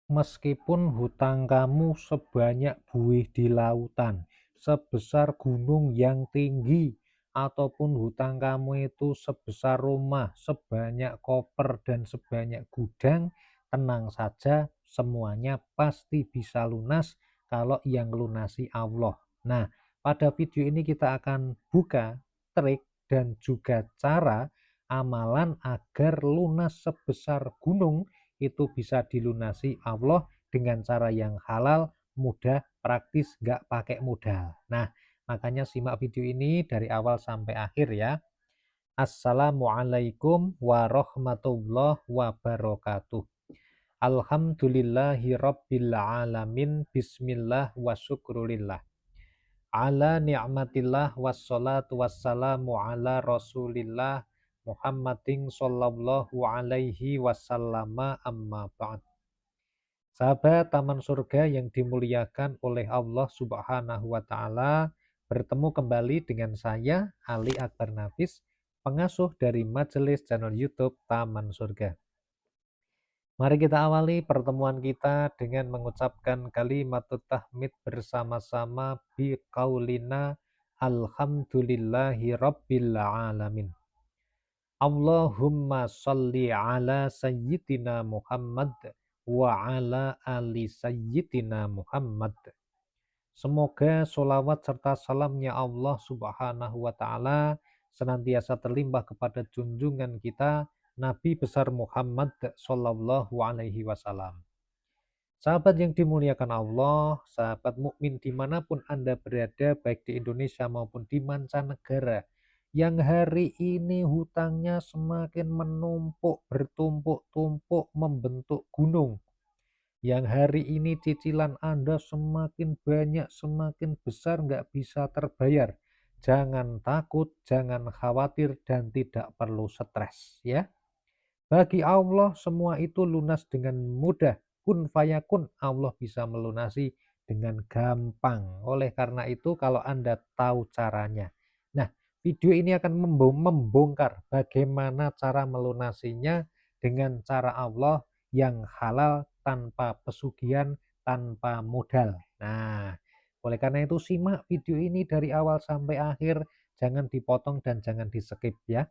Meskipun hutang kamu sebanyak buih di lautan, sebesar gunung yang tinggi, ataupun hutang kamu itu sebesar rumah, sebanyak koper dan sebanyak gudang, tenang saja, semuanya pasti bisa lunas kalau yang lunasi Allah. Nah, pada video ini kita akan buka trik dan juga cara amalan agar lunas sebesar gunung itu bisa dilunasi Allah dengan cara yang halal, mudah, praktis, nggak pakai modal. Nah, makanya simak video ini dari awal sampai akhir ya. Assalamualaikum warahmatullahi wabarakatuh. Alhamdulillahi rabbil alamin. Bismillah wa syukrulillah. Ala ni'matillah wassalatu wassalamu ala rasulillah Muhammadin sallallahu alaihi wasallama amma ba'd. Sahabat Taman Surga yang dimuliakan oleh Allah Subhanahu wa Ta'ala, bertemu kembali dengan saya, Ali Akbar Nafis, pengasuh dari majelis channel YouTube Taman Surga. Mari kita awali pertemuan kita dengan mengucapkan kalimatut tahmid bersama-sama biqaulina alhamdulillahi rabbil alamin. Allahumma sholli ala sayyidina Muhammad wa ala ali sayyidina Muhammad. Semoga sholawat serta salamnya Allah Subhanahu wa Ta'ala senantiasa terlimpah kepada junjungan kita Nabi besar Muhammad Sallallahu Alaihi Wasallam. Sahabat yang dimuliakan Allah, sahabat mukmin dimanapun Anda berada, baik di Indonesia maupun di mancanegara, yang hari ini hutangnya semakin menumpuk, bertumpuk-tumpuk, membentuk gunung. Yang hari ini cicilan Anda semakin banyak, semakin besar, nggak bisa terbayar. Jangan takut, jangan khawatir, dan tidak perlu stres ya. Bagi Allah semua itu lunas dengan mudah. Kun fayakun, Allah bisa melunasi dengan gampang. Oleh karena itu kalau Anda tahu caranya. Nah, video ini akan membongkar bagaimana cara melunasinya dengan cara Allah yang halal, tanpa pesugihan, tanpa modal. Nah, oleh karena itu simak video ini dari awal sampai akhir, jangan dipotong dan jangan di-skip ya.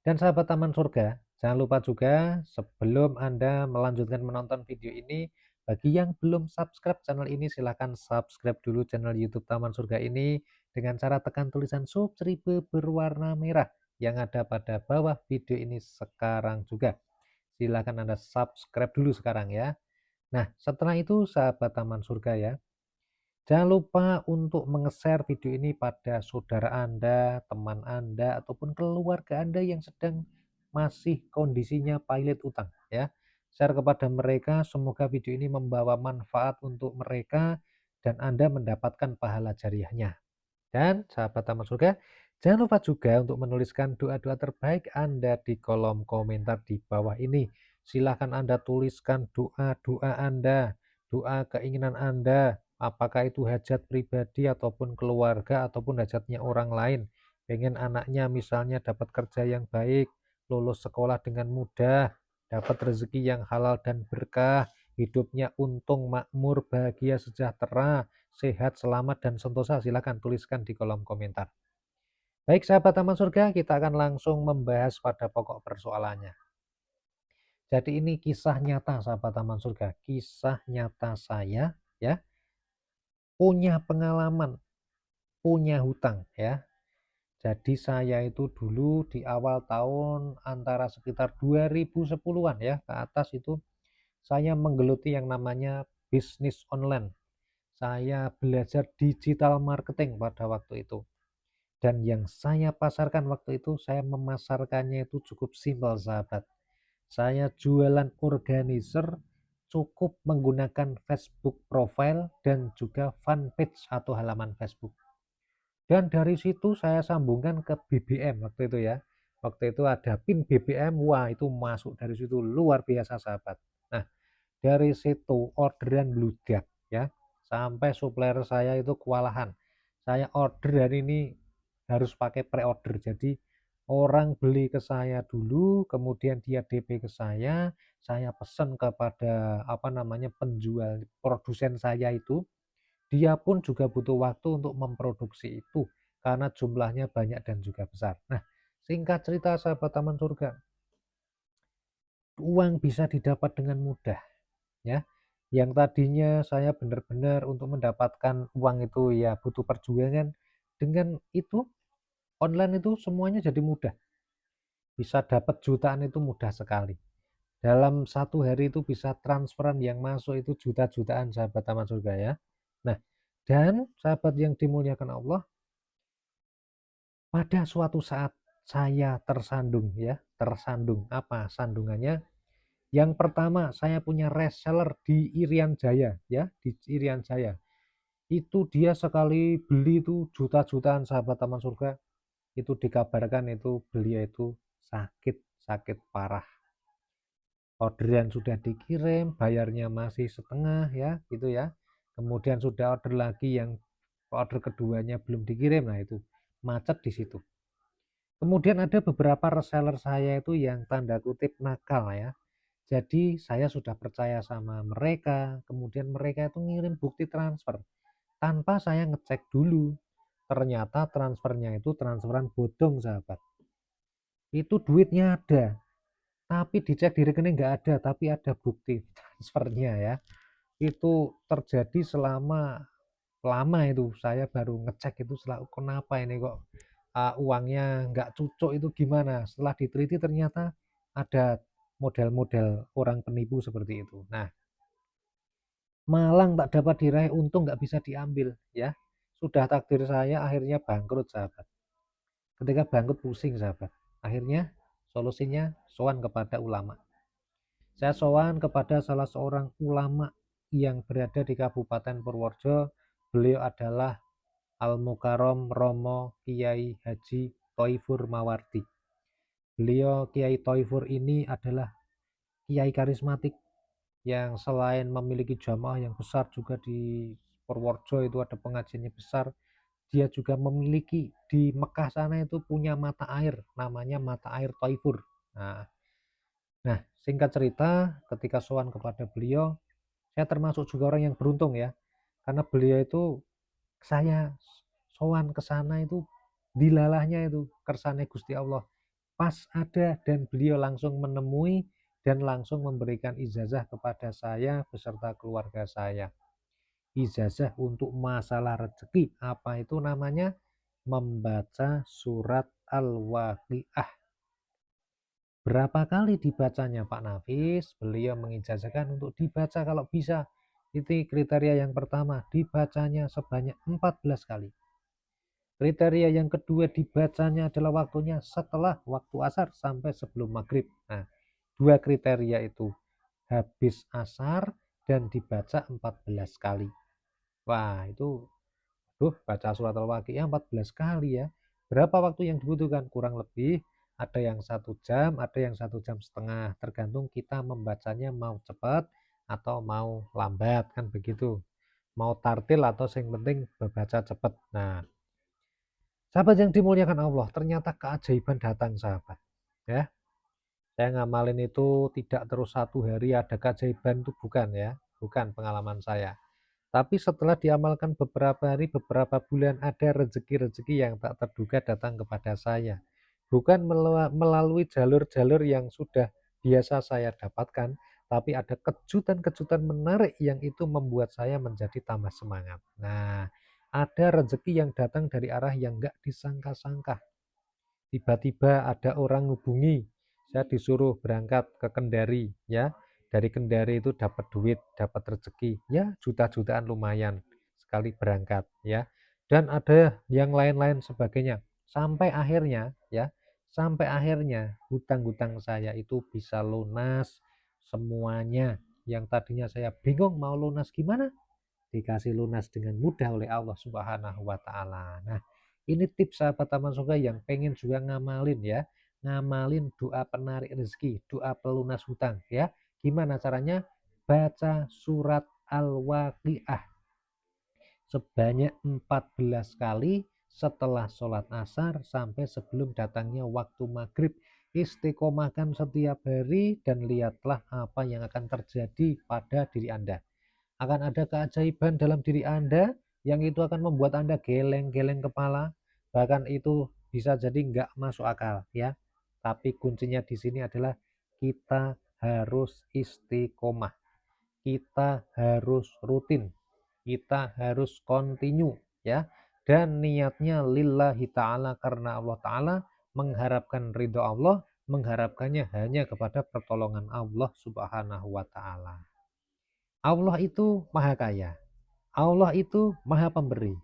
Dan sahabat Taman Surga, jangan lupa juga sebelum Anda melanjutkan menonton video ini, bagi yang belum subscribe channel ini silahkan subscribe dulu channel YouTube Taman Surga ini dengan cara tekan tulisan subscribe berwarna merah yang ada pada bawah video ini sekarang juga. Silahkan Anda subscribe dulu sekarang ya. Nah, setelah itu sahabat Taman Surga ya, jangan lupa untuk menge-share video ini pada saudara Anda, teman Anda, ataupun keluarga Anda yang sedang masih kondisinya pailit utang ya. Share kepada mereka, semoga video ini membawa manfaat untuk mereka dan Anda mendapatkan pahala jariahnya. Dan sahabat Taman Surga, jangan lupa juga untuk menuliskan doa-doa terbaik Anda di kolom komentar di bawah ini. Silahkan Anda tuliskan doa-doa Anda, doa keinginan Anda, apakah itu hajat pribadi ataupun keluarga ataupun hajatnya orang lain. Pengen anaknya misalnya dapat kerja yang baik, lulus sekolah dengan mudah, dapat rezeki yang halal dan berkah, hidupnya untung, makmur, bahagia, sejahtera, sehat, selamat, dan sentosa. Silakan tuliskan di kolom komentar. Baik sahabat Taman Surga, kita akan langsung membahas pada pokok persoalannya. Jadi ini kisah nyata sahabat Taman Surga, kisah nyata saya ya, punya pengalaman, punya hutang ya. Jadi saya itu dulu di awal tahun antara sekitar 2010-an ya ke atas itu saya menggeluti yang namanya bisnis online. Saya belajar digital marketing pada waktu itu. Dan yang saya pasarkan waktu itu, saya memasarkannya itu cukup simpel sahabat. Saya jualan organizer cukup menggunakan Facebook profile dan juga fanpage atau halaman Facebook. Dan dari situ saya sambungkan ke BBM waktu itu ya. Waktu itu ada pin BBM, wah itu masuk dari situ luar biasa sahabat. Nah, dari situ orderan bludak ya. Sampai supplier saya itu kewalahan. Saya order hari ini harus pakai pre-order. Jadi Orang beli ke saya dulu, kemudian dia DP ke saya pesan kepada apa namanya penjual produsen saya itu, dia pun juga butuh waktu untuk memproduksi itu karena jumlahnya banyak dan juga besar. Nah, singkat cerita sahabat Taman Surga, uang bisa didapat dengan mudah ya. Yang tadinya saya benar-benar untuk mendapatkan uang itu ya butuh perjuangan, dengan itu online itu semuanya jadi mudah. Bisa dapat jutaan itu mudah sekali. Dalam satu hari itu bisa transferan yang masuk itu juta-jutaan sahabat Taman Surga ya. Nah, dan sahabat yang dimuliakan Allah, pada suatu saat saya tersandung ya, tersandung. Apa sandungannya? Yang pertama, saya punya reseller di Irian Jaya ya, di Irian Jaya. Itu dia sekali beli itu juta-jutaan sahabat Taman Surga. Itu dikabarkan itu beliau itu sakit parah. Orderan sudah dikirim, bayarnya masih setengah ya, gitu ya. Kemudian sudah order lagi yang order keduanya belum dikirim, nah itu macet di situ. Kemudian ada beberapa reseller saya itu yang tanda kutip nakal ya. Jadi saya sudah percaya sama mereka, kemudian mereka itu ngirim bukti transfer tanpa saya ngecek dulu. Ternyata transfernya itu transferan bodong sahabat. Itu duitnya ada, tapi dicek di rekening nggak ada, tapi ada bukti transfernya ya. Itu terjadi selama lama itu, saya baru ngecek itu setelah kenapa ini kok uangnya nggak cucuk itu gimana. Setelah diteliti ternyata ada model-model orang penipu seperti itu. Nah, malang tak dapat diraih, untung nggak bisa diambil ya. Sudah takdir saya akhirnya bangkrut sahabat. Ketika bangkrut pusing sahabat. Akhirnya solusinya sowan kepada ulama. Saya sowan kepada salah seorang ulama yang berada di Kabupaten Purworejo. Beliau adalah Al-Mukarrom Romo Kiai Haji Thoifur Mawardi. Beliau Kiai Thoifur ini adalah kiai karismatik yang selain memiliki jamaah yang besar juga di Purworejo itu ada pengajiannya besar. Dia juga memiliki di Mekah sana itu punya mata air, namanya mata air Thoifur. Nah, Nah, singkat cerita, ketika sowan kepada beliau, saya termasuk juga orang yang beruntung ya, karena beliau itu saya sowan ke sana itu dilalahnya itu kersane Gusti Allah. Pas ada dan beliau langsung menemui dan langsung memberikan ijazah kepada saya beserta keluarga saya. Ijazah untuk masalah rezeki. Apa itu namanya? Membaca surat Al-Waqiah. Berapa kali dibacanya Pak Nafis? Beliau mengijazahkan untuk dibaca kalau bisa. Itu kriteria yang pertama, dibacanya sebanyak 14 kali. Kriteria yang kedua, dibacanya adalah waktunya setelah waktu asar sampai sebelum maghrib. Nah, dua kriteria itu, habis asar dan dibaca 14 kali. Wah, itu baca surat Al-Waqiah 14 kali ya. Berapa waktu yang dibutuhkan? Kurang lebih ada yang 1 jam, ada yang 1 jam setengah. Tergantung kita membacanya mau cepat atau mau lambat kan begitu. Mau tartil atau yang penting membaca cepat. Nah, sahabat yang dimuliakan Allah, ternyata keajaiban datang sahabat. Ya, saya ngamalin itu tidak terus 1 hari ada keajaiban itu bukan ya, bukan pengalaman saya. Tapi setelah diamalkan beberapa hari, beberapa bulan, ada rezeki-rezeki yang tak terduga datang kepada saya. Bukan melalui jalur-jalur yang sudah biasa saya dapatkan, tapi ada kejutan-kejutan menarik yang itu membuat saya menjadi tambah semangat. Nah, ada rezeki yang datang dari arah yang nggak disangka-sangka. Tiba-tiba ada orang hubungi, saya disuruh berangkat ke Kendari ya. Dari Kendari itu dapat duit, dapat rezeki, ya juta-jutaan lumayan sekali berangkat ya. Dan ada yang lain-lain sebagainya. Sampai akhirnya ya, sampai akhirnya hutang-hutang saya itu bisa lunas semuanya. Yang tadinya saya bingung mau lunas gimana, dikasih lunas dengan mudah oleh Allah Subhanahu wa taala. Nah, ini tips sahabat Taman Surga yang pengen juga ngamalin ya. Ngamalin doa penarik rezeki, doa pelunas hutang ya. Gimana caranya? Baca surat Al-Waqiah sebanyak 14 kali setelah sholat asar sampai sebelum datangnya waktu maghrib. Istiqomahkan setiap hari dan lihatlah apa yang akan terjadi pada diri Anda. Akan ada keajaiban dalam diri Anda yang itu akan membuat Anda geleng-geleng kepala, bahkan itu bisa jadi nggak masuk akal ya. Tapi kuncinya di sini adalah kita harus istiqomah, kita harus rutin, kita harus continue ya. Dan niatnya lillahi ta'ala, karena Allah ta'ala, mengharapkan ridho Allah, mengharapkannya hanya kepada pertolongan Allah subhanahu wa ta'ala. Allah itu maha kaya, Allah itu maha pemberi,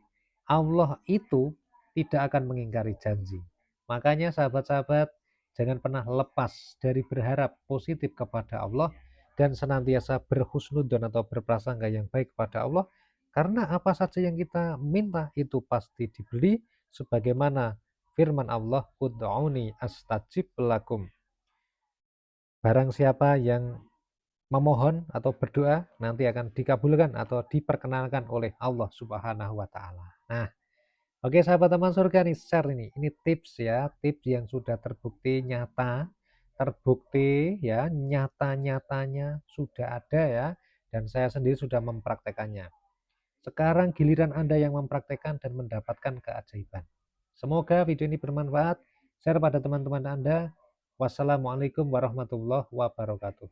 Allah itu tidak akan mengingkari janji. Makanya sahabat-sahabat, jangan pernah lepas dari berharap positif kepada Allah dan senantiasa berhusnudzon atau berprasangka yang baik kepada Allah, karena apa saja yang kita minta itu pasti diberi, sebagaimana firman Allah, ud'uni astajib lakum. Barang siapa yang memohon atau berdoa nanti akan dikabulkan atau diperkenalkan oleh Allah Subhanahu wa taala. Nah, oke sahabat teman surga nih, share ini. Ini tips ya, tips yang sudah terbukti nyata, terbukti ya, nyata-nyatanya sudah ada ya, dan saya sendiri sudah mempraktekannya. Sekarang giliran Anda yang mempraktekkan dan mendapatkan keajaiban. Semoga video ini bermanfaat. Share pada teman-teman Anda. Wassalamualaikum warahmatullahi wabarakatuh.